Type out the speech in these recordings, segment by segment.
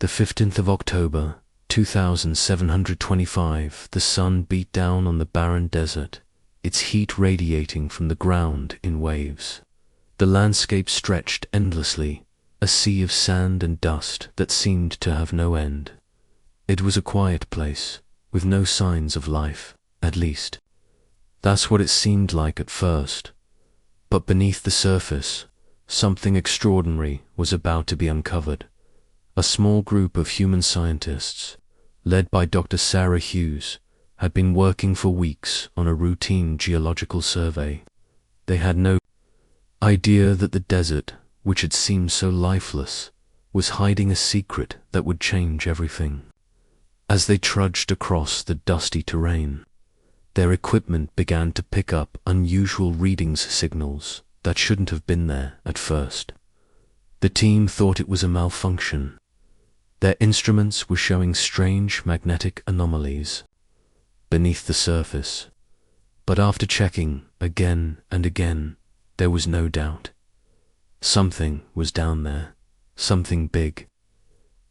The 15th of October, 2725, the sun beat down on the barren desert, its heat radiating from the ground in waves. The landscape stretched endlessly, a sea of sand and dust that seemed to have no end. It was a quiet place, with no signs of life, at least. That's what it seemed like at first. But beneath the surface, something extraordinary was about to be uncovered. A small group of human scientists, led by Dr. Sarah Hughes, had been working for weeks on a routine geological survey. They had no idea that the desert, which had seemed so lifeless, was hiding a secret that would change everything. As they trudged across the dusty terrain, their equipment began to pick up unusual readings signals that shouldn't have been there at first. The team thought it was a malfunction. Their instruments were showing strange magnetic anomalies beneath the surface, but after checking again and again, there was no doubt. Something was down there, something big.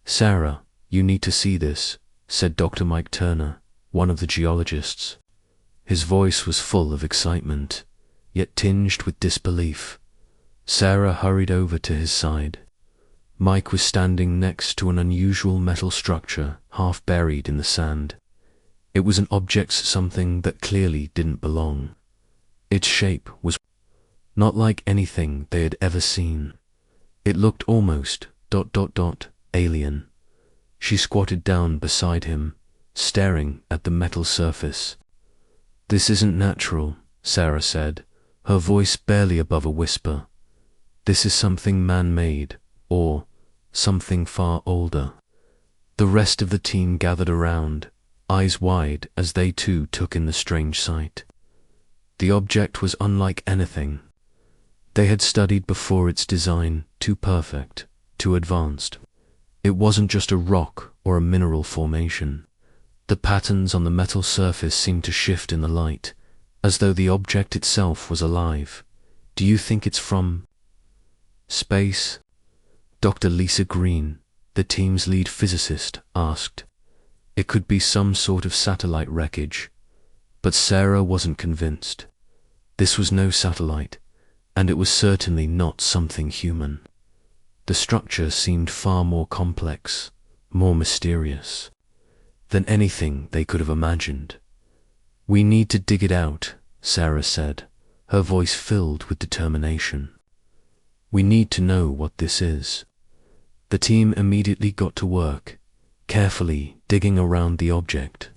"Sarah, you need to see this," said Dr. Mike Turner, one of the geologists. His voice was full of excitement, yet tinged with disbelief. Sarah hurried over to his side. Mike was standing next to an unusual metal structure half buried in the sand. It was an object, something that clearly didn't belong. Its shape was not like anything they had ever seen. It looked almost ... alien. She squatted down beside him, staring at the metal surface. "This isn't natural," Sarah said, her voice barely above a whisper. "This is something man-made, or something far older." The rest of the team gathered around, eyes wide as they too took in the strange sight. The object was unlike anything they had studied before, its design too perfect, too advanced. It wasn't just a rock or a mineral formation. The patterns on the metal surface seemed to shift in the light, as though the object itself was alive. "Do you think it's from space?" Dr. Lisa Green, the team's lead physicist, asked. It could be some sort of satellite wreckage, but Sarah wasn't convinced. This was no satellite, and it was certainly not something human. The structure seemed far more complex, more mysterious than anything they could have imagined. "We need to dig it out," Sarah said, her voice filled with determination. "We need to know what this is." The team immediately got to work, carefully digging around the object.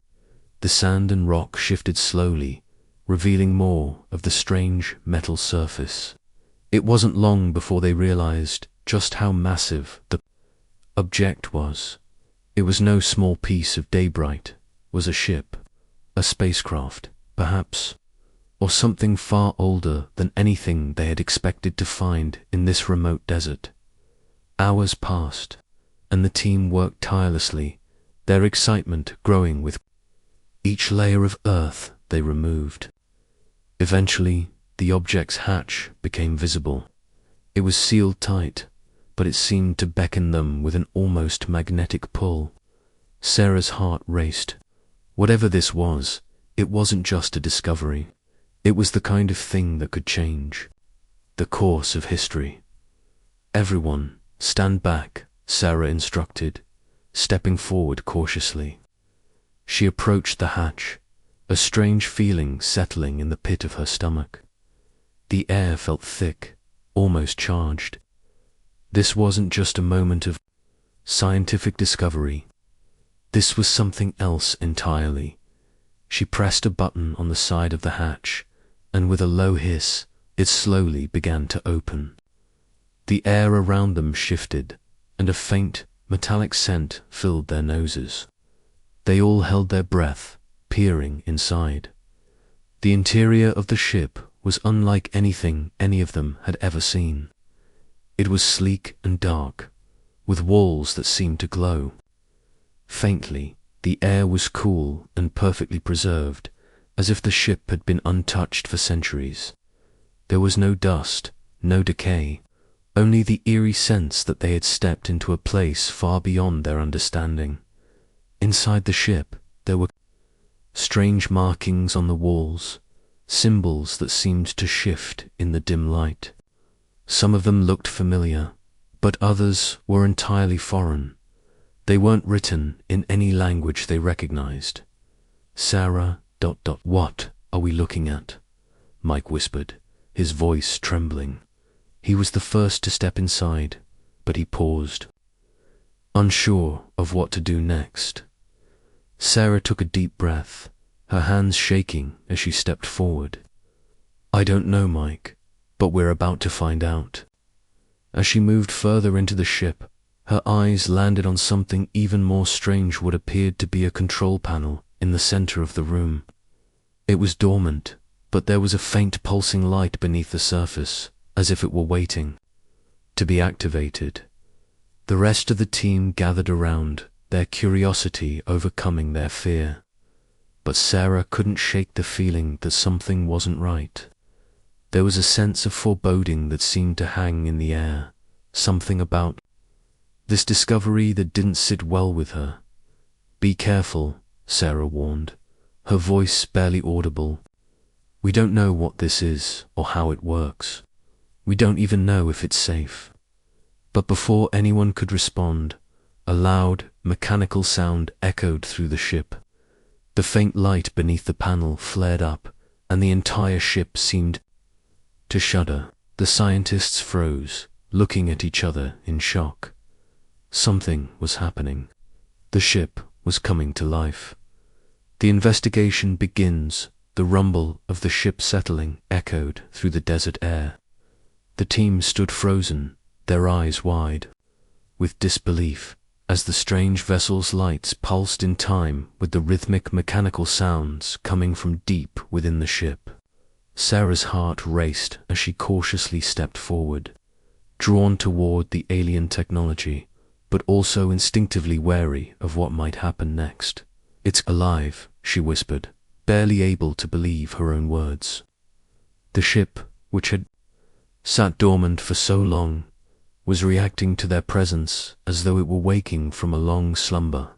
The sand and rock shifted slowly, revealing more of the strange metal surface. It wasn't long before they realized just how massive the object was. It was no small piece of debris. It was a ship, a spacecraft, perhaps, or something far older than anything they had expected to find in this remote desert. Hours passed, and the team worked tirelessly, their excitement growing with each layer of earth they removed. Eventually, the object's hatch became visible. It was sealed tight, but it seemed to beckon them with an almost magnetic pull. Sarah's heart raced. Whatever this was, it wasn't just a discovery. It was the kind of thing that could change the course of history. "Everyone, stand back," Sarah instructed, stepping forward cautiously. She approached the hatch, a strange feeling settling in the pit of her stomach. The air felt thick, almost charged. This wasn't just a moment of scientific discovery. This was something else entirely. She pressed a button on the side of the hatch, and with a low hiss, it slowly began to open. The air around them shifted, and a faint, metallic scent filled their noses. They all held their breath, peering inside. The interior of the ship was unlike anything any of them had ever seen. It was sleek and dark, with walls that seemed to glow. Faintly, the air was cool and perfectly preserved, as if the ship had been untouched for centuries. There was no dust, no decay, only the eerie sense that they had stepped into a place far beyond their understanding. Inside the ship, there were strange markings on the walls, symbols that seemed to shift in the dim light. Some of them looked familiar, but others were entirely foreign. They weren't written in any language they recognized. Sarah... What are we looking at? Mike whispered, his voice trembling. He was the first to step inside, but he paused, unsure of what to do next. Sarah took a deep breath, her hands shaking as she stepped forward. I don't know, Mike, but we're about to find out. As she moved further into the ship, her eyes landed on something even more strange, what appeared to be a control panel in the center of the room. It was dormant, but there was a faint pulsing light beneath the surface, as if it were waiting to be activated. The rest of the team gathered around, their curiosity overcoming their fear. But Sarah couldn't shake the feeling that something wasn't right. There was a sense of foreboding that seemed to hang in the air, something about this discovery that didn't sit well with her. Be careful, Sarah warned, her voice barely audible. We don't know what this is or how it works. We don't even know if it's safe. But before anyone could respond, a loud, mechanical sound echoed through the ship. The faint light beneath the panel flared up, and the entire ship seemed to shudder. The scientists froze, looking at each other in shock. Something was happening. The ship was coming to life. The investigation begins. The rumble of the ship settling echoed through the desert air. The team stood frozen, their eyes wide with disbelief, as the strange vessel's lights pulsed in time with the rhythmic mechanical sounds coming from deep within the ship. Sarah's heart raced as she cautiously stepped forward, drawn toward the alien technology, but also instinctively wary of what might happen next. It's alive, she whispered, barely able to believe her own words. The ship, which had sat dormant for so long, was reacting to their presence as though it were waking from a long slumber.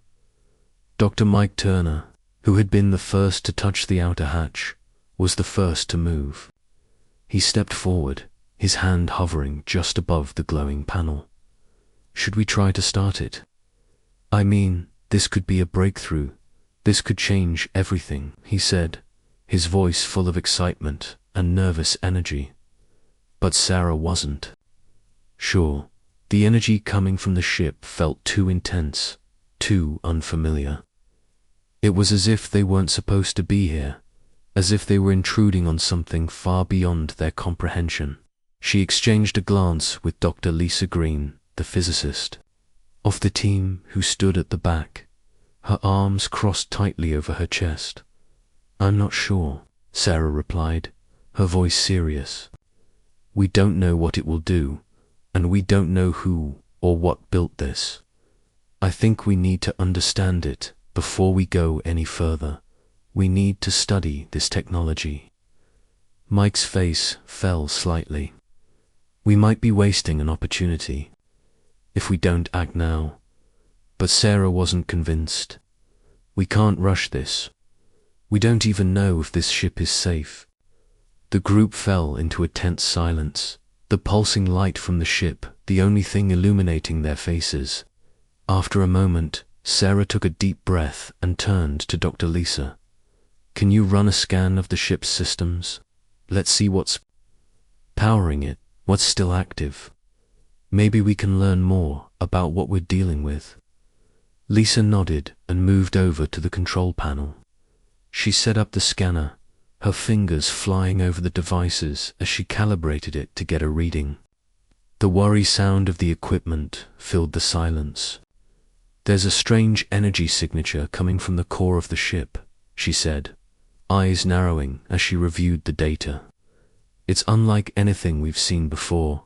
Dr. Mike Turner, who had been the first to touch the outer hatch, was the first to move. He stepped forward, his hand hovering just above the glowing panel. Should we try to start it? I mean, this could be a breakthrough. This could change everything, he said, his voice full of excitement and nervous energy. But Sarah wasn't sure. The energy coming from the ship felt too intense, too unfamiliar. It was as if they weren't supposed to be here, as if they were intruding on something far beyond their comprehension. She exchanged a glance with Dr. Lisa Green, the physicist, of the team who stood at the back, her arms crossed tightly over her chest. I'm not sure, Sarah replied, her voice serious. We don't know what it will do, and we don't know who or what built this. I think we need to understand it before we go any further. We need to study this technology. Mike's face fell slightly. We might be wasting an opportunity if we don't act now. But Sarah wasn't convinced. We can't rush this. We don't even know if this ship is safe. The group fell into a tense silence, the pulsing light from the ship the only thing illuminating their faces. After a moment, Sarah took a deep breath and turned to Dr. Lisa. Can you run a scan of the ship's systems? Let's see what's powering it, what's still active. Maybe we can learn more about what we're dealing with. Lisa nodded and moved over to the control panel. She set up the scanner, her fingers flying over the devices as she calibrated it to get a reading. The worry sound of the equipment filled the silence. There's a strange energy signature coming from the core of the ship, she said, eyes narrowing as she reviewed the data. It's unlike anything we've seen before.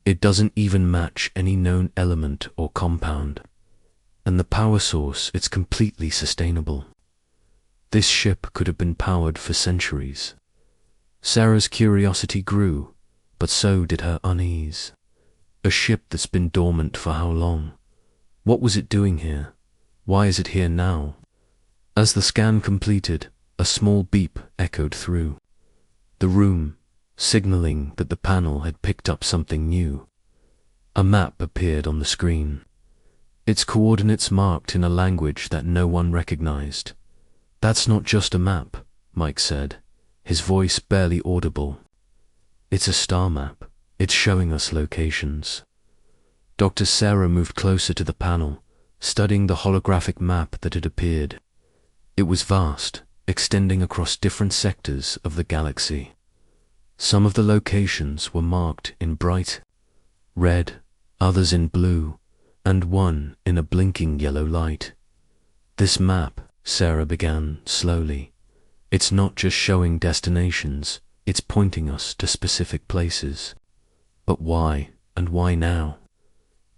It doesn't even match any known element or compound. And the power source, it's completely sustainable. This ship could have been powered for centuries. Sarah's curiosity grew, but so did her unease. A ship that's been dormant for how long? What was it doing here? Why is it here now? As the scan completed, a small beep echoed through the room, signaling that the panel had picked up something new. A map appeared on the screen, its coordinates marked in a language that no one recognized. "That's not just a map," Mike said, his voice barely audible. "It's a star map. It's showing us locations." Dr. Sarah moved closer to the panel, studying the holographic map that had appeared. It was vast, extending across different sectors of the galaxy. Some of the locations were marked in bright red, others in blue, and one in a blinking yellow light. "This map," Sarah began slowly, "it's not just showing destinations, it's pointing us to specific places. But why, and why now?"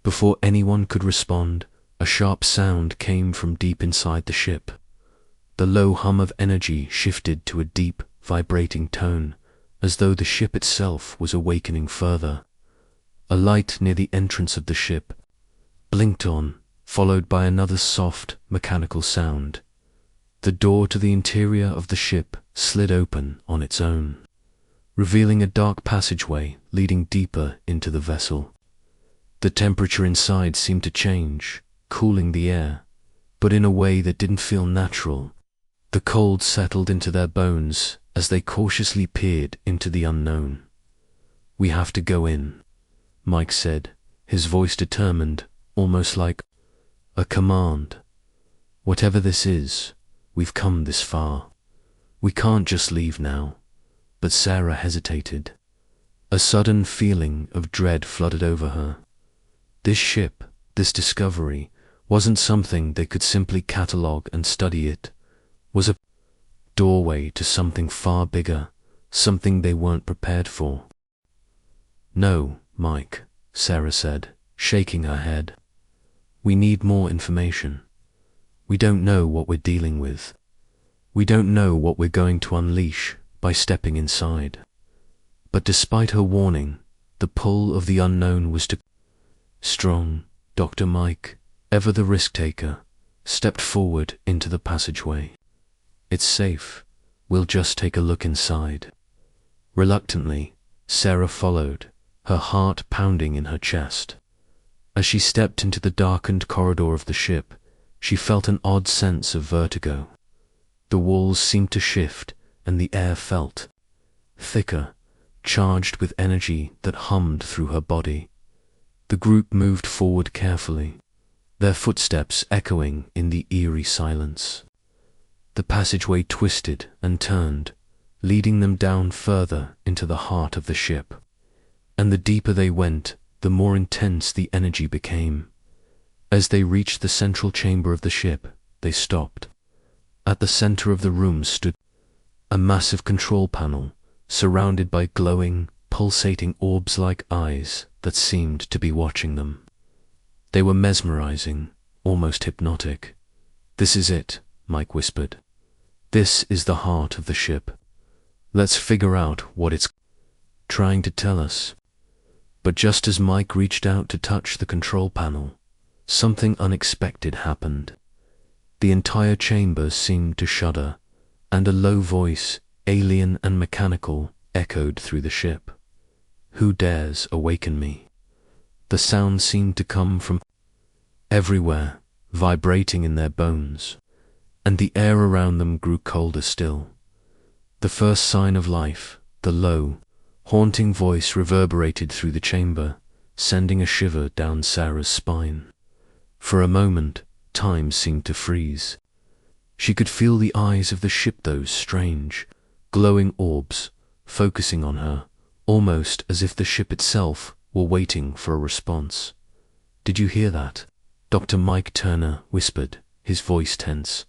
Before anyone could respond, a sharp sound came from deep inside the ship. The low hum of energy shifted to a deep, vibrating tone, as though the ship itself was awakening further. A light near the entrance of the ship blinked on, followed by another soft, mechanical sound. The door to the interior of the ship slid open on its own, revealing a dark passageway leading deeper into the vessel. The temperature inside seemed to change, cooling the air, but in a way that didn't feel natural. The cold settled into their bones as they cautiously peered into the unknown. "We have to go in," Mike said, his voice determined, almost like a command. "Whatever this is, we've come this far. We can't just leave now." But Sarah hesitated. A sudden feeling of dread flooded over her. This ship, this discovery, wasn't something they could simply catalogue and study. It was a doorway to something far bigger, something they weren't prepared for. "No, Mike," Sarah said, shaking her head. "We need more information. We don't know what we're dealing with. We don't know what we're going to unleash by stepping inside." But despite her warning, the pull of the unknown was too strong. Dr. Mike, ever the risk-taker, stepped forward into the passageway. "It's safe. We'll just take a look inside." Reluctantly, Sarah followed, her heart pounding in her chest. As she stepped into the darkened corridor of the ship, she felt an odd sense of vertigo. The walls seemed to shift, and the air felt thicker, charged with energy that hummed through her body. The group moved forward carefully, their footsteps echoing in the eerie silence. The passageway twisted and turned, leading them down further into the heart of the ship. And the deeper they went, the more intense the energy became. As they reached the central chamber of the ship, they stopped. At the center of the room stood a massive control panel, surrounded by glowing, pulsating orbs like eyes that seemed to be watching them. They were mesmerizing, almost hypnotic. "This is it," Mike whispered. "This is the heart of the ship. Let's figure out what it's trying to tell us." But just as Mike reached out to touch the control panel, something unexpected happened. The entire chamber seemed to shudder, and a low voice, alien and mechanical, echoed through the ship. "Who dares awaken me?" The sound seemed to come from everywhere, vibrating in their bones, and the air around them grew colder still. The first sign of life, the low, haunting voice reverberated through the chamber, sending a shiver down Sarah's spine. For a moment, time seemed to freeze. She could feel the eyes of the ship, those strange, glowing orbs, focusing on her, almost as if the ship itself were waiting for a response. "Did you hear that?" Dr. Mike Turner whispered, his voice tense.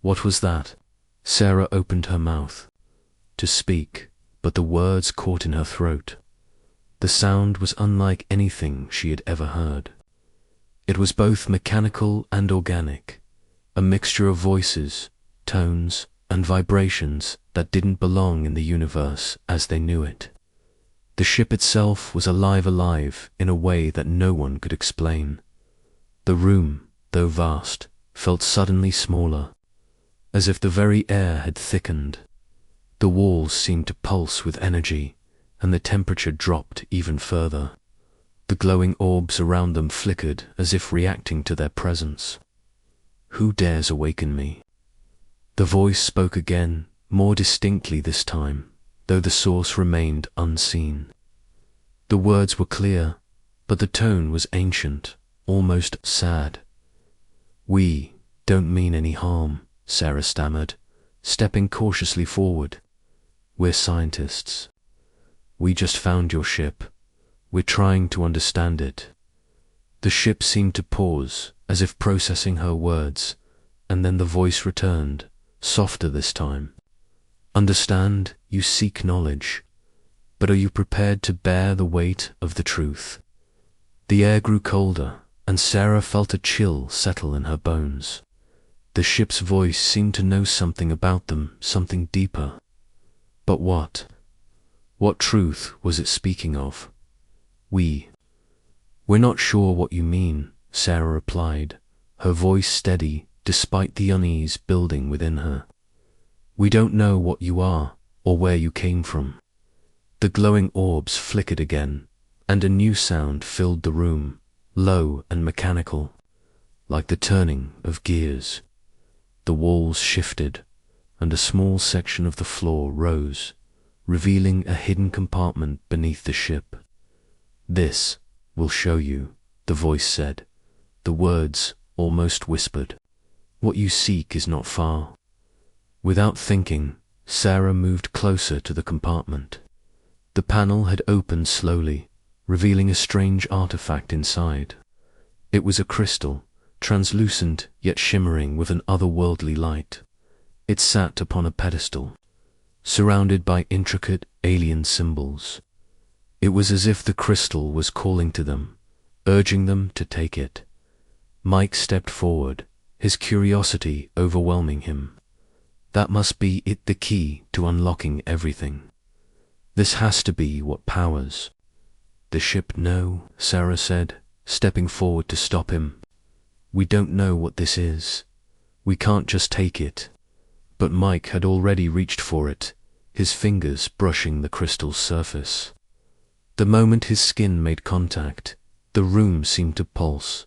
"What was that?" Sarah opened her mouth to speak, but the words caught in her throat. The sound was unlike anything she had ever heard. It was both mechanical and organic, a mixture of voices, tones, and vibrations that didn't belong in the universe as they knew it. The ship itself was alive in a way that no one could explain. The room, though vast, felt suddenly smaller, as if the very air had thickened. The walls seemed to pulse with energy, and the temperature dropped even further. The glowing orbs around them flickered as if reacting to their presence. "Who dares awaken me?" The voice spoke again, more distinctly this time, though the source remained unseen. The words were clear, but the tone was ancient, almost sad. "We don't mean any harm," Sarah stammered, stepping cautiously forward. "We're scientists. We just found your ship. We're trying to understand it." The ship seemed to pause, as if processing her words, and then the voice returned, softer this time. "Understand, you seek knowledge, but are you prepared to bear the weight of the truth?" The air grew colder, and Sarah felt a chill settle in her bones. The ship's voice seemed to know something about them, something deeper. But what? What truth was it speaking of? We're not sure what you mean," Sarah replied, her voice steady despite the unease building within her. "We don't know what you are or where you came from." The glowing orbs flickered again, and a new sound filled the room, low and mechanical, like the turning of gears. The walls shifted, and a small section of the floor rose, revealing a hidden compartment beneath the ship. "This will show you," the voice said, the words almost whispered. "What you seek is not far." Without thinking, Sarah moved closer to the compartment. The panel had opened slowly, revealing a strange artifact inside. It was a crystal, translucent yet shimmering with an otherworldly light. It sat upon a pedestal, surrounded by intricate alien symbols. It was as if the crystal was calling to them, urging them to take it. Mike stepped forward, his curiosity overwhelming him. That must be the key to unlocking everything. This has to be what powers the ship. "No," Sarah said, stepping forward to stop him. "We don't know what this is. We can't just take it." But Mike had already reached for it, his fingers brushing the crystal's surface. The moment his skin made contact, the room seemed to pulse,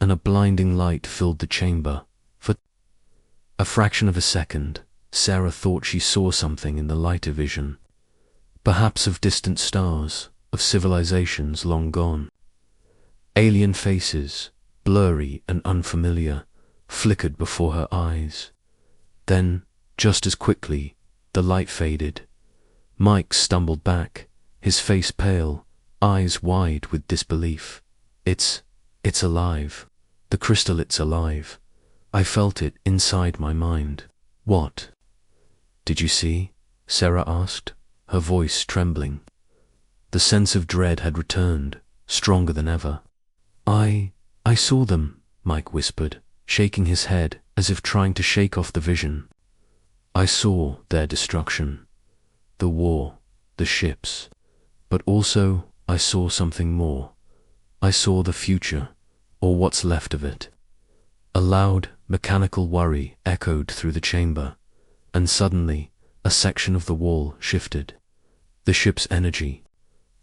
and a blinding light filled the chamber. For a fraction of a second, Sarah thought she saw something in the lighter vision, perhaps of distant stars, of civilizations long gone. Alien faces, blurry and unfamiliar, flickered before her eyes. Then, just as quickly, the light faded. Mike stumbled back, his face pale, eyes wide with disbelief. It's alive. The crystal, it's alive. I felt it inside my mind." "What did you see?" Sarah asked, her voice trembling. The sense of dread had returned, stronger than ever. I saw them," Mike whispered, shaking his head as if trying to shake off the vision. "I saw their destruction, the war, the ships, but also I saw something more. I saw the future, or what's left of it." A loud, mechanical worry echoed through the chamber, and suddenly a section of the wall shifted. The ship's energy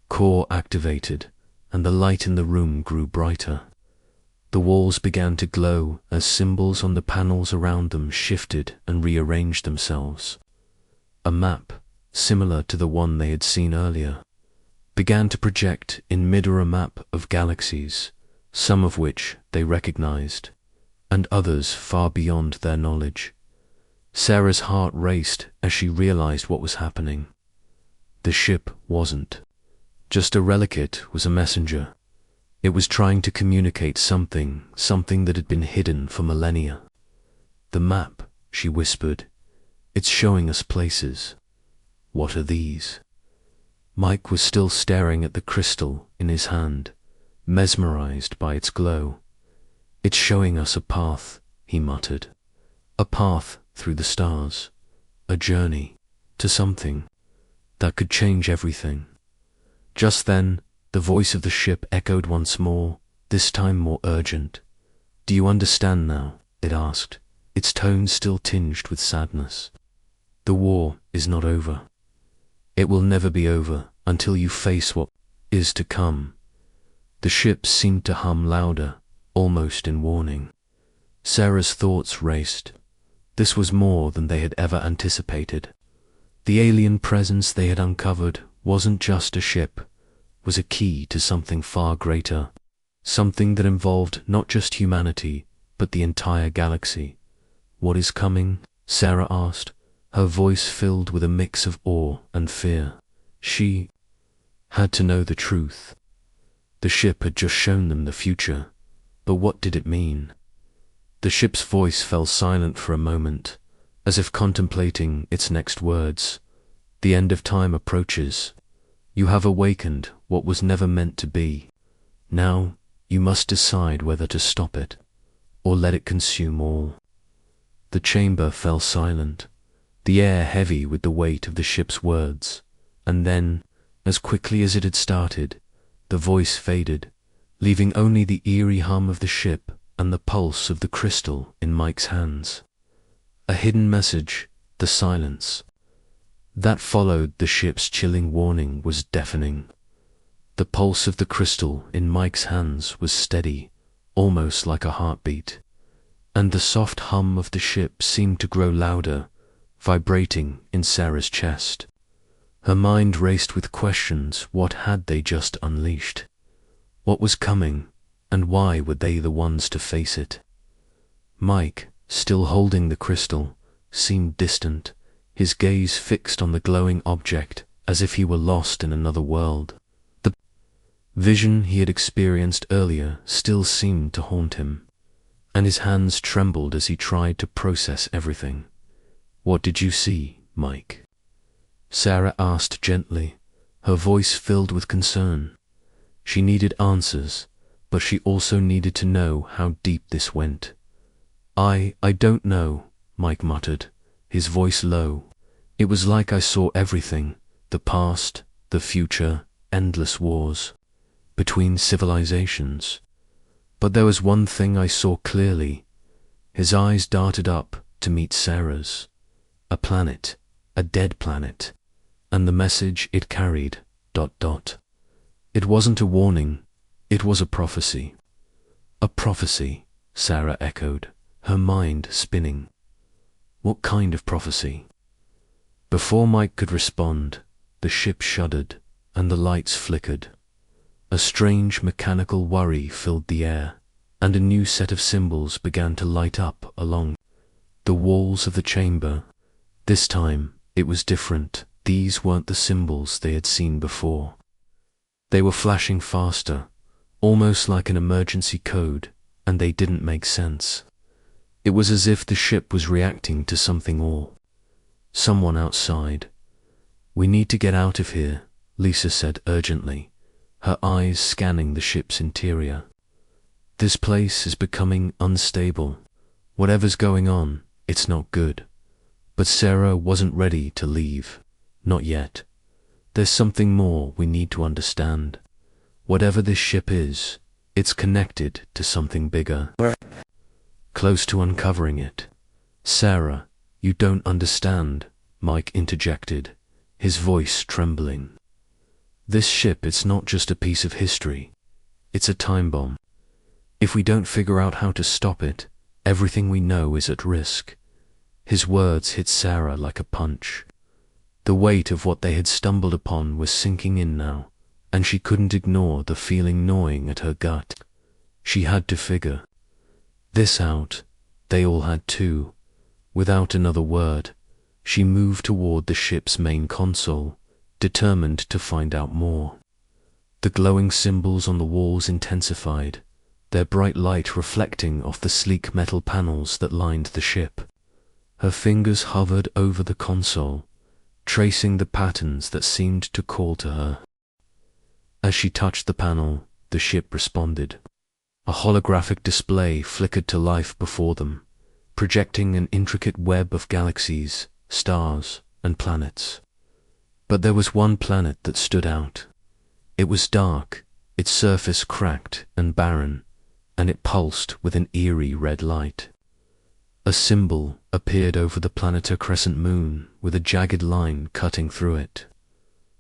core activated, and the light in the room grew brighter. The walls began to glow as symbols on the panels around them shifted and rearranged themselves. A map, similar to the one they had seen earlier, began to project in mid-air, a map of galaxies, some of which they recognized, and others far beyond their knowledge. Sarah's heart raced as she realized what was happening. The ship wasn't just a relic, it was a messenger. It was trying to communicate something that had been hidden for millennia. "The map," she whispered. "It's showing us places." "What are these?" Mike was still staring at the crystal in his hand, mesmerized by its glow. "It's showing us a path," he muttered. "A path through the stars. A journey to something that could change everything." Just then, the voice of the ship echoed once more, this time more urgent. "Do you understand now?" it asked, its tone still tinged with sadness. "The war is not over. It will never be over until you face what is to come." The ship seemed to hum louder, almost in warning. Sarah's thoughts raced. This was more than they had ever anticipated. The alien presence they had uncovered wasn't just a ship, was a key to something far greater, something that involved not just humanity, but the entire galaxy. "What is coming?" Sarah asked, her voice filled with a mix of awe and fear. She had to know the truth. The ship had just shown them the future, but what did it mean? The ship's voice fell silent for a moment, as if contemplating its next words. "The end of time approaches. You have awakened what was never meant to be. Now you must decide whether to stop it, or let it consume all." The chamber fell silent, the air heavy with the weight of the ship's words, and then, as quickly as it had started, the voice faded, leaving only the eerie hum of the ship and the pulse of the crystal in Mike's hands. A hidden message, the silence that followed the ship's chilling warning was deafening. The pulse of the crystal in Mike's hands was steady, almost like a heartbeat, and the soft hum of the ship seemed to grow louder, vibrating in Sarah's chest. Her mind raced with questions. What had they just unleashed? What was coming, and why were they the ones to face it? Mike, still holding the crystal, seemed distant, his gaze fixed on the glowing object as if he were lost in another world. The vision he had experienced earlier still seemed to haunt him, and his hands trembled as he tried to process everything. "What did you see, Mike?" Sarah asked gently, her voice filled with concern. She needed answers, but she also needed to know how deep this went. I don't know," Mike muttered, his voice low. "It was like I saw everything, the past, the future, endless wars between civilizations. But there was one thing I saw clearly." His eyes darted up to meet Sarah's. A planet, a dead planet, and the message it carried, ... It wasn't a warning, it was a prophecy. "A prophecy," Sarah echoed, her mind spinning. "What kind of prophecy?" Before Mike could respond, the ship shuddered and the lights flickered. A strange mechanical worry filled the air, and a new set of symbols began to light up along the walls of the chamber. This time, it was different. These weren't the symbols they had seen before. They were flashing faster, almost like an emergency code, and they didn't make sense. It was as if the ship was reacting to something someone outside. "We need to get out of here," Lisa said urgently, her eyes scanning the ship's interior. "This place is becoming unstable. Whatever's going on, it's not good." But Sarah wasn't ready to leave. Not yet. "There's something more we need to understand. Whatever this ship is, it's connected to something bigger. We're close to uncovering it." "Sarah, you don't understand," Mike interjected, his voice trembling. "This ship, it's not just a piece of history. It's a time bomb. If we don't figure out how to stop it, everything we know is at risk." His words hit Sarah like a punch. The weight of what they had stumbled upon was sinking in now, and she couldn't ignore the feeling gnawing at her gut. She had to figure this out. They all had too. Without another word, she moved toward the ship's main console, determined to find out more. The glowing symbols on the walls intensified, their bright light reflecting off the sleek metal panels that lined the ship. Her fingers hovered over the console, tracing the patterns that seemed to call to her. As she touched the panel, the ship responded. A holographic display flickered to life before them, projecting an intricate web of galaxies, stars, and planets. But there was one planet that stood out. It was dark, its surface cracked and barren, and it pulsed with an eerie red light. A symbol appeared over the planetar crescent moon with a jagged line cutting through it.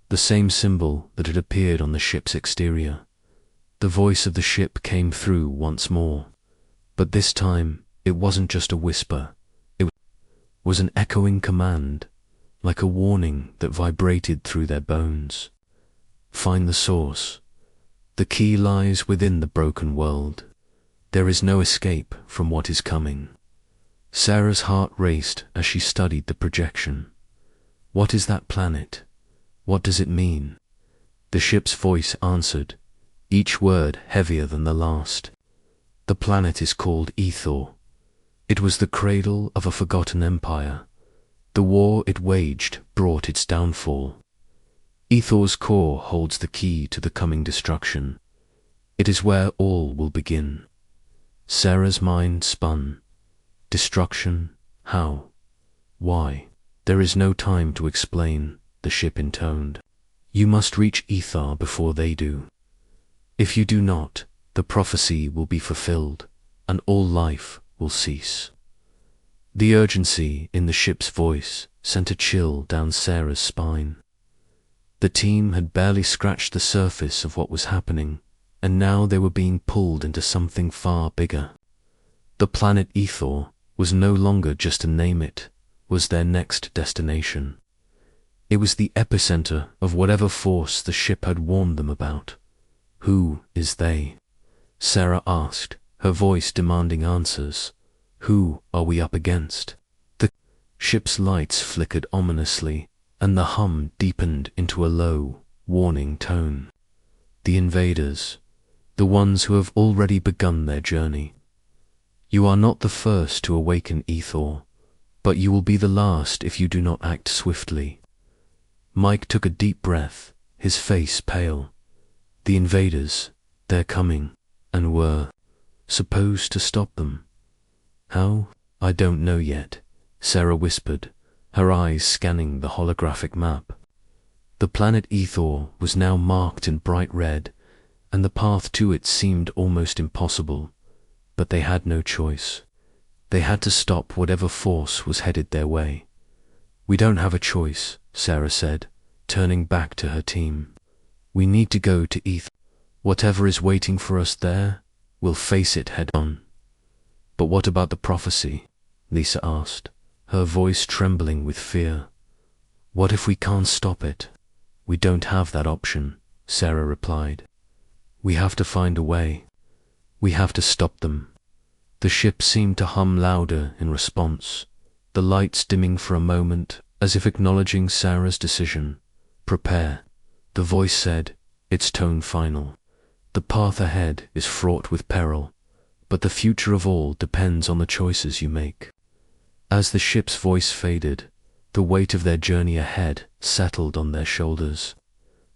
The same symbol that had appeared on the ship's exterior. The voice of the ship came through once more, but this time it wasn't just a whisper. It was an echoing command, like a warning that vibrated through their bones. Find the source. The key lies within the broken world. There is no escape from what is coming. Sarah's heart raced as she studied the projection. What is that planet? What does it mean? The ship's voice answered, each word heavier than the last. The planet is called Ethor. It was the cradle of a forgotten empire. The war it waged brought its downfall. Ethor's core holds the key to the coming destruction. It is where all will begin. Sarah's mind spun. Destruction? How? Why? There is no time to explain, the ship intoned. You must reach Ethar before they do. If you do not, the prophecy will be fulfilled, and all life will cease. The urgency in the ship's voice sent a chill down Sarah's spine. The team had barely scratched the surface of what was happening, and now they were being pulled into something far bigger. The planet Ethor was no longer just a name, it was their next destination. It was the epicenter of whatever force the ship had warned them about. Who is they? Sarah asked, her voice demanding answers. Who are we up against? The ship's lights flickered ominously, and the hum deepened into a low, warning tone. The invaders, the ones who have already begun their journey. You are not the first to awaken Ethor, but you will be the last if you do not act swiftly. Mike took a deep breath, his face pale. The invaders, they're coming, and we're supposed to stop them. How? I don't know yet, Sarah whispered, her eyes scanning the holographic map. The planet Ethor was now marked in bright red, and the path to it seemed almost impossible. But they had no choice. They had to stop whatever force was headed their way. We don't have a choice, Sarah said, turning back to her team. We need to go to Ethor. Whatever is waiting for us there, we'll face it head on. But what about the prophecy? Lisa asked, her voice trembling with fear. What if we can't stop it? We don't have that option, Sarah replied. We have to find a way. We have to stop them. The ship seemed to hum louder in response, the lights dimming for a moment as if acknowledging Sarah's decision. Prepare, the voice said, its tone final. The path ahead is fraught with peril, but the future of all depends on the choices you make. As the ship's voice faded, the weight of their journey ahead settled on their shoulders.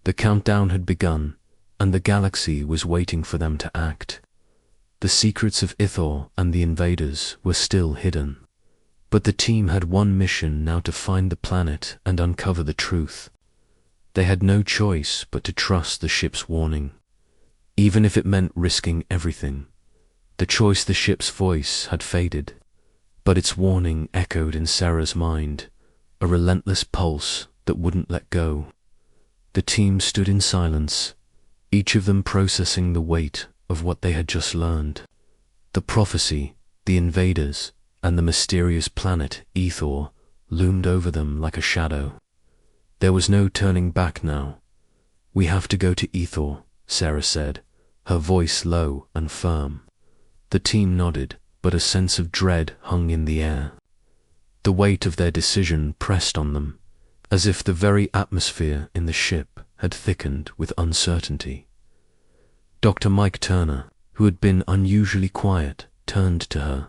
The countdown had begun, and the galaxy was waiting for them to act. The secrets of Ethor and the invaders were still hidden, but the team had one mission now: to find the planet and uncover the truth. They had no choice but to trust the ship's warning, even if it meant risking everything. The choice the ship's voice had faded, but its warning echoed in Sarah's mind, a relentless pulse that wouldn't let go. The team stood in silence, each of them processing the weight of what they had just learned. The prophecy, the invaders, and the mysterious planet Ethor loomed over them like a shadow. There was no turning back now. We have to go to Ethor, Sarah said, her voice low and firm. The team nodded, but a sense of dread hung in the air. The weight of their decision pressed on them, as if the very atmosphere in the ship had thickened with uncertainty. Dr. Mike Turner, who had been unusually quiet, turned to her.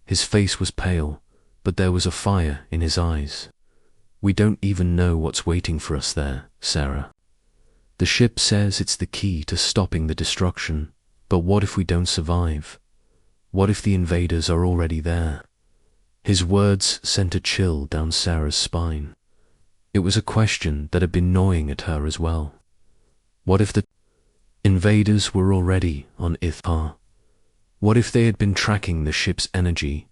His face was pale, but there was a fire in his eyes. We don't even know what's waiting for us there, Sarah. The ship says it's the key to stopping the destruction, but what if we don't survive? What if the invaders are already there? His words sent a chill down Sarah's spine. It was a question that had been gnawing at her as well. What if the invaders were already on Ithar? What if they had been tracking the ship's energy,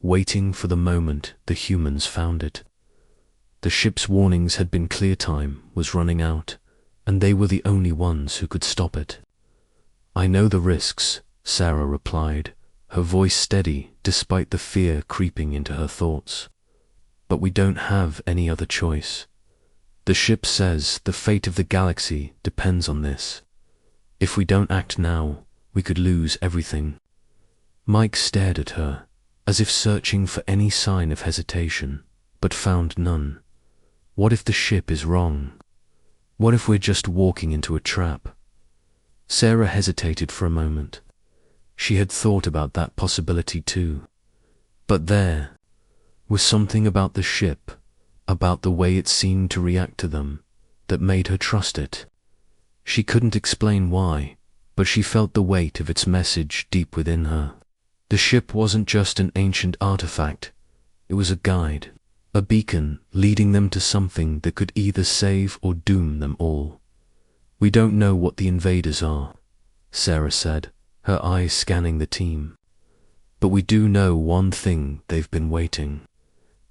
waiting for the moment the humans found it? The ship's warnings had been clear, time was running out, and they were the only ones who could stop it. I know the risks, Sarah replied, her voice steady despite the fear creeping into her thoughts. But we don't have any other choice. The ship says the fate of the galaxy depends on this. If we don't act now, we could lose everything. Mike stared at her, as if searching for any sign of hesitation, but found none. What if the ship is wrong? What if we're just walking into a trap? Sarah hesitated for a moment. She had thought about that possibility too. But there was something about the ship, about the way it seemed to react to them, that made her trust it. She couldn't explain why, but she felt the weight of its message deep within her. The ship wasn't just an ancient artifact, it was a guide, a beacon leading them to something that could either save or doom them all. We don't know what the invaders are, Sarah said, her eyes scanning the team. But we do know one thing: they've been waiting.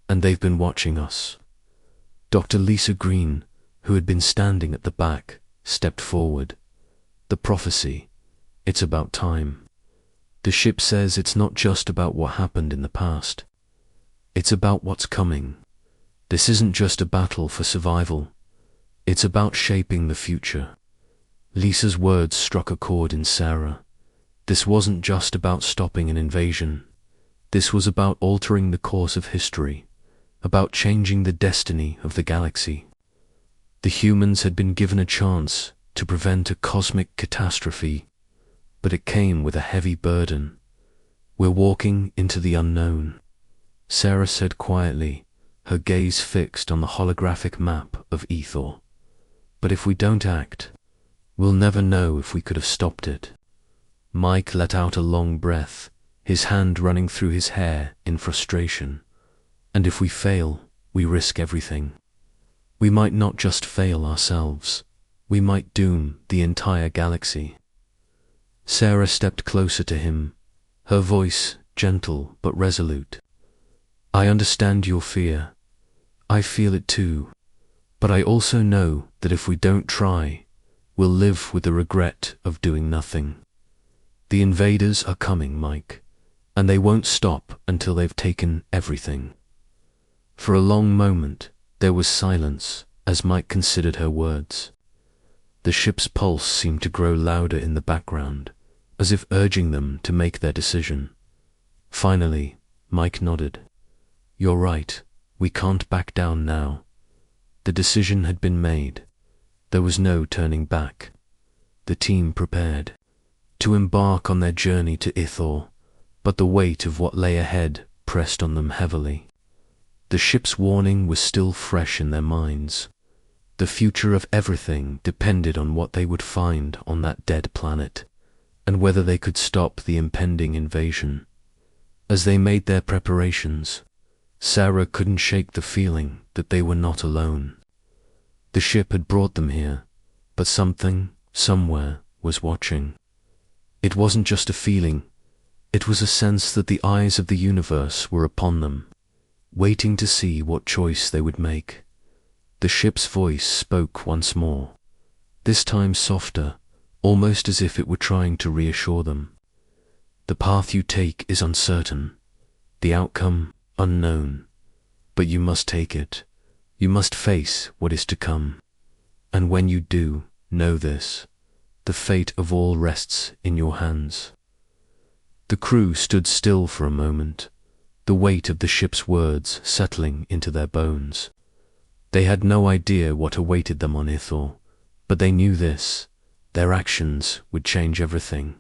And they've been watching us. Dr. Lisa Green, who had been standing at the back, stepped forward. The prophecy, it's about time. The ship says it's not just about what happened in the past. It's about what's coming. This isn't just a battle for survival. It's about shaping the future. Lisa's words struck a chord in Sarah. This wasn't just about stopping an invasion. This was about altering the course of history, about changing the destiny of the galaxy. The humans had been given a chance to prevent a cosmic catastrophe, but it came with a heavy burden. We're walking into the unknown, Sarah said quietly, her gaze fixed on the holographic map of Ithor. But if we don't act, we'll never know if we could have stopped it. Mike let out a long breath, his hand running through his hair in frustration. And if we fail, we risk everything. We might not just fail ourselves, we might doom the entire galaxy. Sarah stepped closer to him, her voice gentle but resolute. I understand your fear. I feel it too. But I also know that if we don't try, we'll live with the regret of doing nothing. The invaders are coming, Mike, and they won't stop until they've taken everything. For a long moment, there was silence as Mike considered her words. The ship's pulse seemed to grow louder in the background, as if urging them to make their decision. Finally, Mike nodded. You're right, we can't back down now. The decision had been made. There was no turning back. The team prepared to embark on their journey to Ithor, but the weight of what lay ahead pressed on them heavily. The ship's warning was still fresh in their minds. The future of everything depended on what they would find on that dead planet, and whether they could stop the impending invasion. As they made their preparations, Sarah couldn't shake the feeling that they were not alone. The ship had brought them here, but something, somewhere, was watching. It wasn't just a feeling, it was a sense that the eyes of the universe were upon them, waiting to see what choice they would make. The ship's voice spoke once more, this time softer, almost as if it were trying to reassure them. The path you take is uncertain, the outcome unknown, but you must take it. You must face what is to come. And when you do, know this: the fate of all rests in your hands. The crew stood still for a moment, the weight of the ship's words settling into their bones. They had no idea what awaited them on Ithor, but they knew this: their actions would change everything,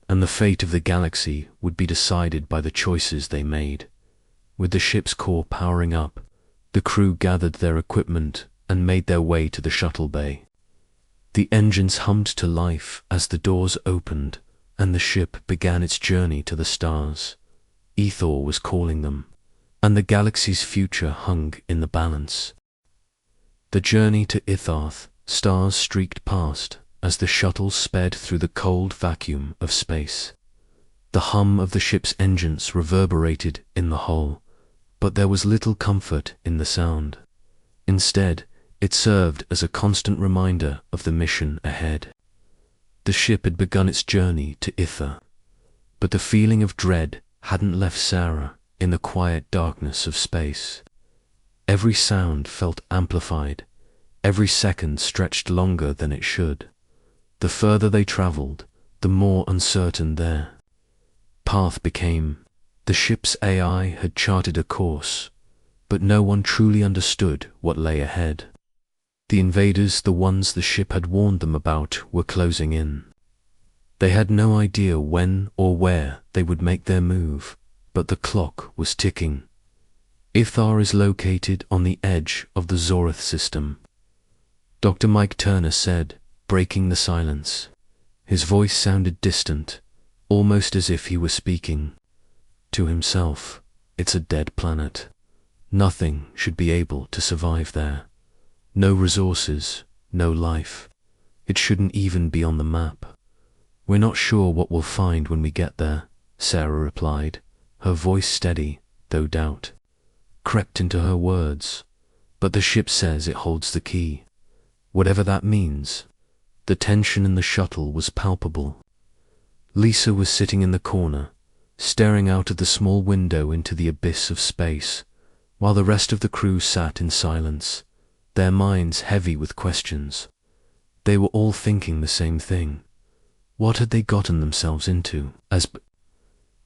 and the fate of the galaxy would be decided by the choices they made. With the ship's core powering up, the crew gathered their equipment and made their way to the shuttle bay. The engines hummed to life as the doors opened and the ship began its journey to the stars. Ithor was calling them, and the galaxy's future hung in the balance. The journey to Itharth, stars streaked past as the shuttle sped through the cold vacuum of space. The hum of the ship's engines reverberated in the hull, but there was little comfort in the sound. Instead, it served as a constant reminder of the mission ahead. The ship had begun its journey to Ithaca, but the feeling of dread hadn't left Sarah in the quiet darkness of space. Every sound felt amplified, every second stretched longer than it should. The further they traveled, the more uncertain their path became. The ship's AI had charted a course, but no one truly understood what lay ahead. The invaders, the ones the ship had warned them about, were closing in. They had no idea when or where they would make their move, but the clock was ticking. Ithar is located on the edge of the Zorath system, Dr. Mike Turner said, breaking the silence. His voice sounded distant, almost as if he were speaking to himself. It's a dead planet. Nothing should be able to survive there. No resources, no life. It shouldn't even be on the map. We're not sure what we'll find when we get there, Sarah replied, her voice steady, though doubt crept into her words. But the ship says it holds the key. Whatever that means. The tension in the shuttle was palpable. Lisa was sitting in the corner, staring out of the small window into the abyss of space, while the rest of the crew sat in silence, their minds heavy with questions. They were all thinking the same thing. What had they gotten themselves into? As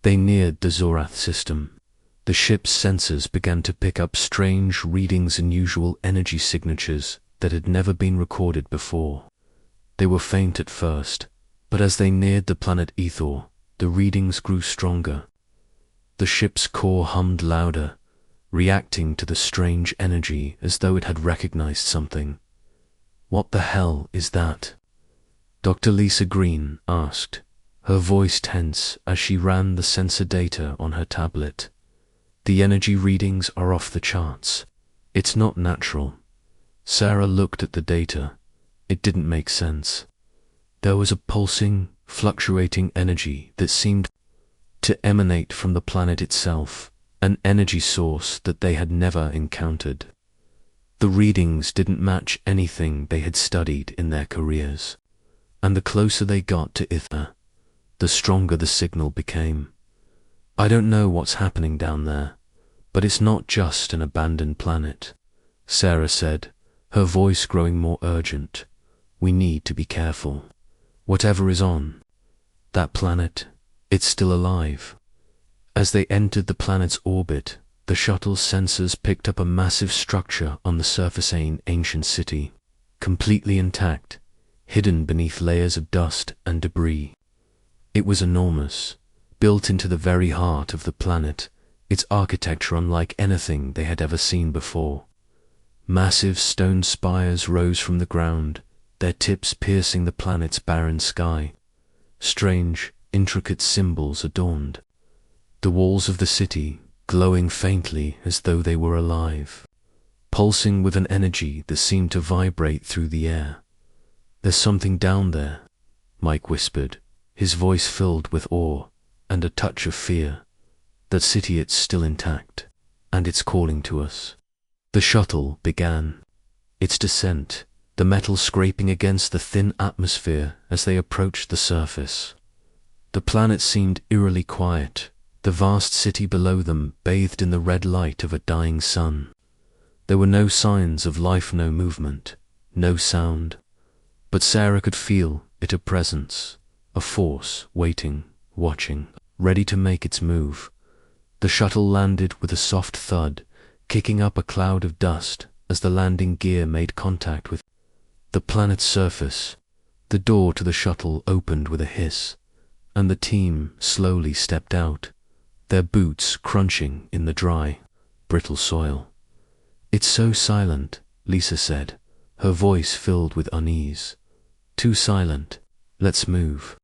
they neared the Zorath system, the ship's sensors began to pick up strange readings, unusual energy signatures that had never been recorded before. They were faint at first, but as they neared the planet Ithor, the readings grew stronger. The ship's core hummed louder, reacting to the strange energy as though it had recognized something. "What the hell is that?" Dr. Lisa Green asked, her voice tense as she ran the sensor data on her tablet. "The energy readings are off the charts. It's not natural." Sarah looked at the data. It didn't make sense. There was a pulsing, fluctuating energy that seemed to emanate from the planet itself, an energy source that they had never encountered. The readings didn't match anything they had studied in their careers, and the closer they got to Ithaca, the stronger the signal became. "I don't know what's happening down there, but it's not just an abandoned planet," Sarah said, her voice growing more urgent. "We need to be careful. Whatever is on that planet, it's still alive." As they entered the planet's orbit, the shuttle's sensors picked up a massive structure on the surface, an ancient city, completely intact, hidden beneath layers of dust and debris. It was enormous, built into the very heart of the planet, its architecture unlike anything they had ever seen before. Massive stone spires rose from the ground, their tips piercing the planet's barren sky. Strange, intricate symbols adorned the walls of the city, glowing faintly as though they were alive, pulsing with an energy that seemed to vibrate through the air. "There's something down there," Mike whispered, his voice filled with awe and a touch of fear. "That city, it's still intact, and it's calling to us." The shuttle began its descent, the metal scraping against the thin atmosphere as they approached the surface. The planet seemed eerily quiet, the vast city below them bathed in the red light of a dying sun. There were no signs of life, no movement, no sound, but Sarah could feel it, a presence, a force waiting, watching, ready to make its move. The shuttle landed with a soft thud, kicking up a cloud of dust as the landing gear made contact with the planet's surface. The door to the shuttle opened with a hiss, and the team slowly stepped out, their boots crunching in the dry, brittle soil. "It's so silent," Lisa said, her voice filled with unease. "Too silent. Let's move,"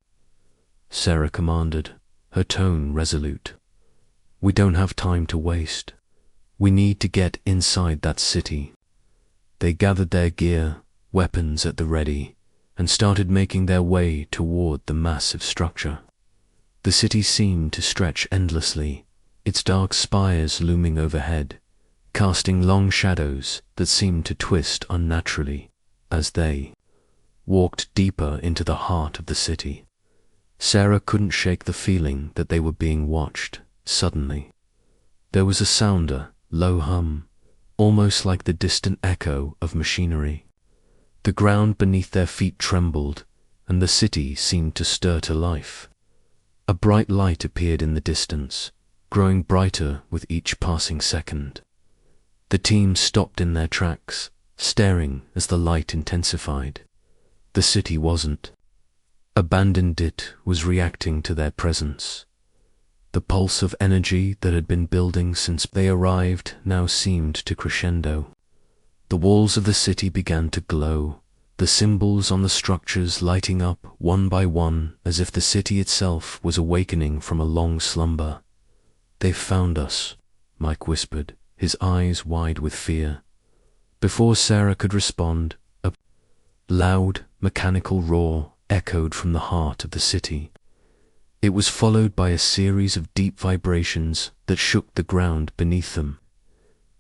Sarah commanded, her tone resolute. "We don't have time to waste. We need to get inside that city." They gathered their gear, weapons at the ready, and started making their way toward the massive structure. The city seemed to stretch endlessly, its dark spires looming overhead, casting long shadows that seemed to twist unnaturally as they walked deeper into the heart of the city. Sarah couldn't shake the feeling that they were being watched. Suddenly, there was a sounder, low hum, almost like the distant echo of machinery. The ground beneath their feet trembled, and the city seemed to stir to life. A bright light appeared in the distance, growing brighter with each passing second. The team stopped in their tracks, staring as the light intensified. The city wasn't abandoned, it was reacting to their presence. The pulse of energy that had been building since they arrived now seemed to crescendo. The walls of the city began to glow, the symbols on the structures lighting up one by one as if the city itself was awakening from a long slumber. "They've found us," Mike whispered, his eyes wide with fear. Before Sarah could respond, a loud, mechanical roar echoed from the heart of the city. It was followed by a series of deep vibrations that shook the ground beneath them.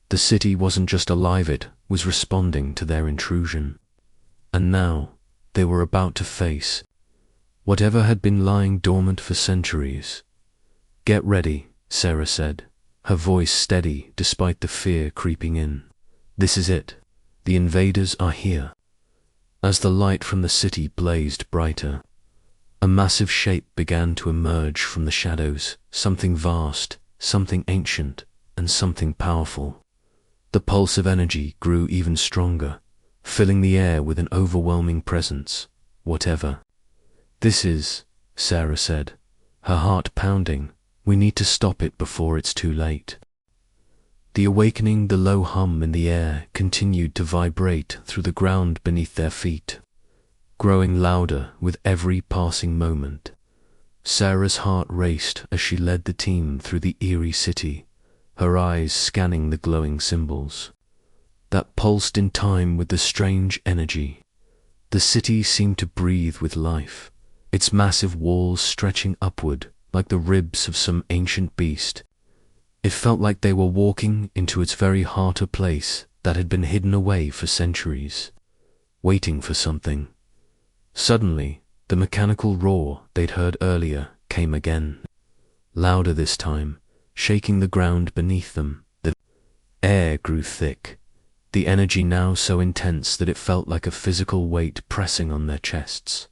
The city wasn't just alive, it was responding to their intrusion. And now, they were about to face whatever had been lying dormant for centuries. "Get ready," Sarah said, her voice steady despite the fear creeping in. "This is it. The invaders are here." As the light from the city blazed brighter, a massive shape began to emerge from the shadows, something vast, something ancient, and something powerful. The pulse of energy grew even stronger, filling the air with an overwhelming presence. "Whatever this is," Sarah said, her heart pounding, "we need to stop it before it's too late." The awakening, the low hum in the air continued to vibrate through the ground beneath their feet, growing louder with every passing moment. Sarah's heart raced as she led the team through the eerie city, her eyes scanning the glowing symbols that pulsed in time with the strange energy. The city seemed to breathe with life, its massive walls stretching upward like the ribs of some ancient beast. It felt like they were walking into its very heart, a place that had been hidden away for centuries, waiting for something. Suddenly, the mechanical roar they'd heard earlier came again, louder this time, shaking the ground beneath them. The air grew thick, the energy now so intense that it felt like a physical weight pressing on their chests.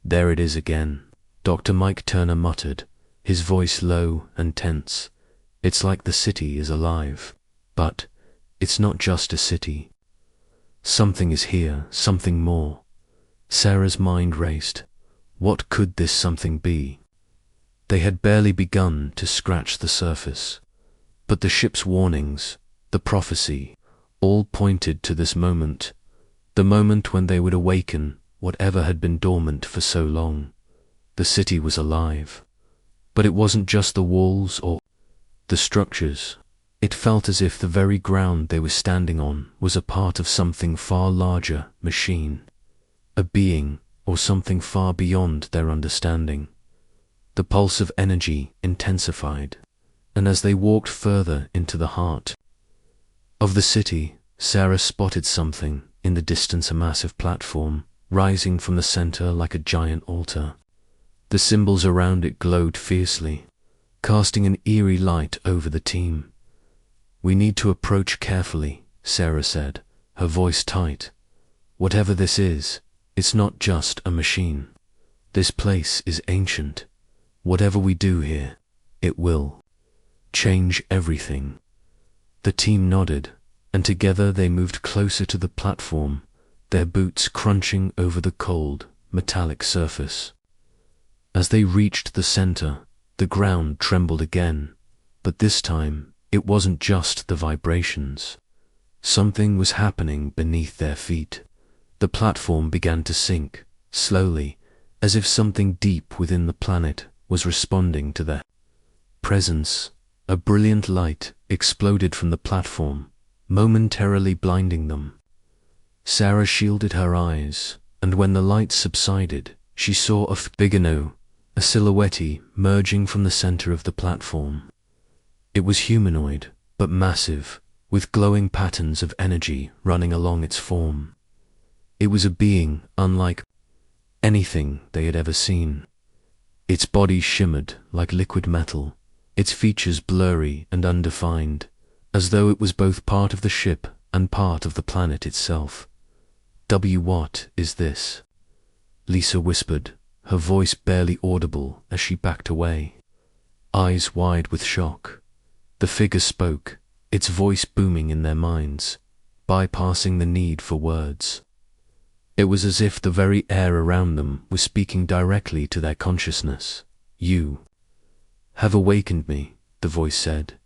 "There it is again," Dr. Mike Turner muttered, his voice low and tense. "It's like the city is alive, but it's not just a city. Something is here, something more." Sarah's mind raced. What could this something be? They had barely begun to scratch the surface, but the ship's warnings, the prophecy, all pointed to this moment, the moment when they would awaken whatever had been dormant for so long. The city was alive, but it wasn't just the walls or the structures. It felt as if the very ground they were standing on was a part of something far larger, machine, a being, or something far beyond their understanding. The pulse of energy intensified, and as they walked further into the heart of the city, Sarah spotted something in the distance, a massive platform rising from the center like a giant altar. The symbols around it glowed fiercely, casting an eerie light over the team. "We need to approach carefully," Sarah said, her voice tight. "Whatever this is, it's not just a machine. This place is ancient. Whatever we do here, it will change everything." The team nodded, and together they moved closer to the platform, their boots crunching over the cold, metallic surface. As they reached the center, the ground trembled again, but this time it wasn't just the vibrations. Something was happening beneath their feet. The platform began to sink, slowly, as if something deep within the planet was responding to their presence. A brilliant light exploded from the platform, momentarily blinding them. Sarah shielded her eyes, and when the light subsided, she saw a figure, a silhouette merging from the center of the platform. It was humanoid, but massive, with glowing patterns of energy running along its form. It was a being unlike anything they had ever seen. Its body shimmered like liquid metal, its features blurry and undefined, as though it was both part of the ship and part of the planet itself. What is this?" Lisa whispered, her voice barely audible as she backed away, eyes wide with shock. The figure spoke, its voice booming in their minds, bypassing the need for words. It was as if the very air around them was speaking directly to their consciousness. "You have awakened me," the voice said,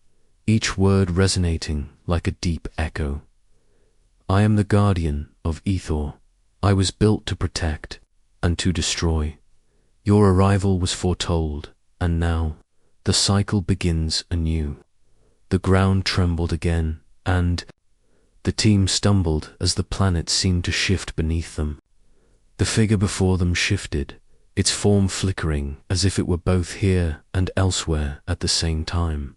each word resonating like a deep echo. "I am the guardian of Ethor. I was built to protect and to destroy. Your arrival was foretold, and now the cycle begins anew." The ground trembled again, and the team stumbled as the planet seemed to shift beneath them. The figure before them shifted, its form flickering as if it were both here and elsewhere at the same time.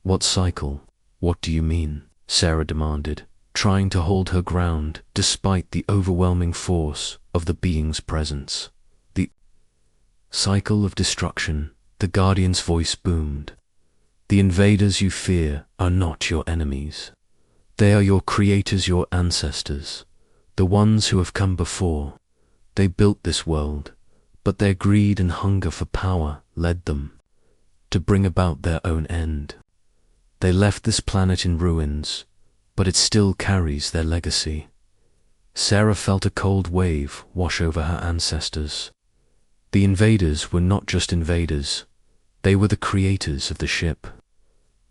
"What cycle? What do you mean?" Sarah demanded, trying to hold her ground despite the overwhelming force of the being's presence. "The cycle of destruction," the Guardian's voice boomed. "The invaders you fear are not your enemies. They are your creators, your ancestors, the ones who have come before. They built this world, but their greed and hunger for power led them to bring about their own end. They left this planet in ruins, but it still carries their legacy." Sarah felt a cold wave wash over her ancestors. The invaders were not just invaders, they were the creators of the ship.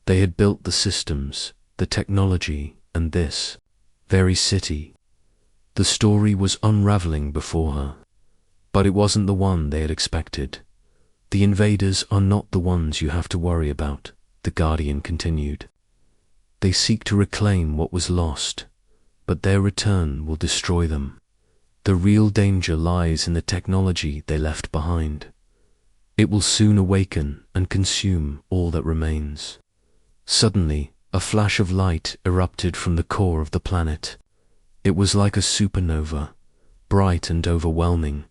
They had built the systems, the technology, and this very city. The story was unraveling before her, but it wasn't the one they had expected. "The invaders are not the ones you have to worry about," the Guardian continued. "They seek to reclaim what was lost, but their return will destroy them. The real danger lies in the technology they left behind. It will soon awaken and consume all that remains." Suddenly, a flash of light erupted from the core of the planet. It was like a supernova, bright and overwhelming,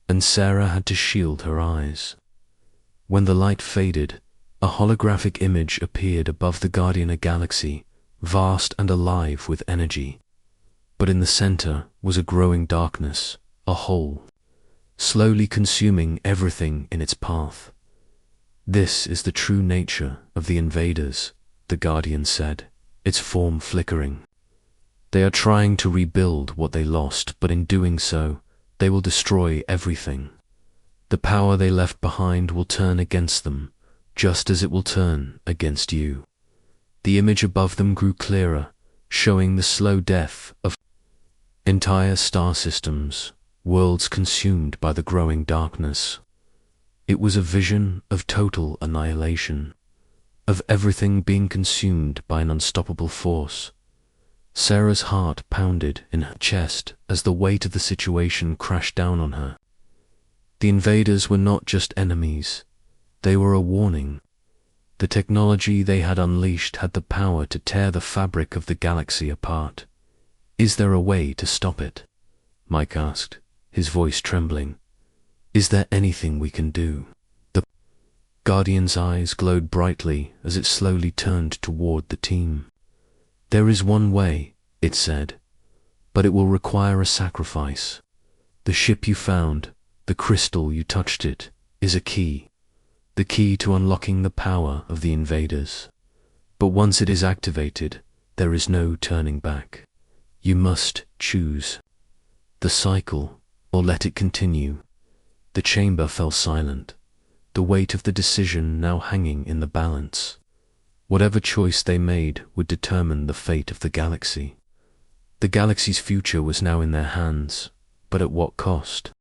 and Sarah had to shield her eyes. When the light faded, a holographic image appeared above the Guardian galaxy, vast and alive with energy. But in the center was a growing darkness, a hole, slowly consuming everything in its path. "This is the true nature of the invaders," the Guardian said, its form flickering. "They are trying to rebuild what they lost, but in doing so, they will destroy everything. The power they left behind will turn against them, just as it will turn against you." The image above them grew clearer, showing the slow death of entire star systems, worlds consumed by the growing darkness. It was a vision of total annihilation, of everything being consumed by an unstoppable force. Sarah's heart pounded in her chest as the weight of the situation crashed down on her. The invaders were not just enemies, they were a warning. The technology they had unleashed had the power to tear the fabric of the galaxy apart. "Is there a way to stop it?" Mike asked, his voice trembling. "Is there anything we can do?" The Guardian's eyes glowed brightly as it slowly turned toward the team. "There is one way," it said, "but it will require a sacrifice. The ship you found, the crystal you touched it, is a key. The key to unlocking the power of the invaders. But once it is activated, there is no turning back. You must choose the cycle or let it continue." The chamber fell silent, the weight of the decision now hanging in the balance. Whatever choice they made would determine the fate of the galaxy. The galaxy's future was now in their hands, but at what cost?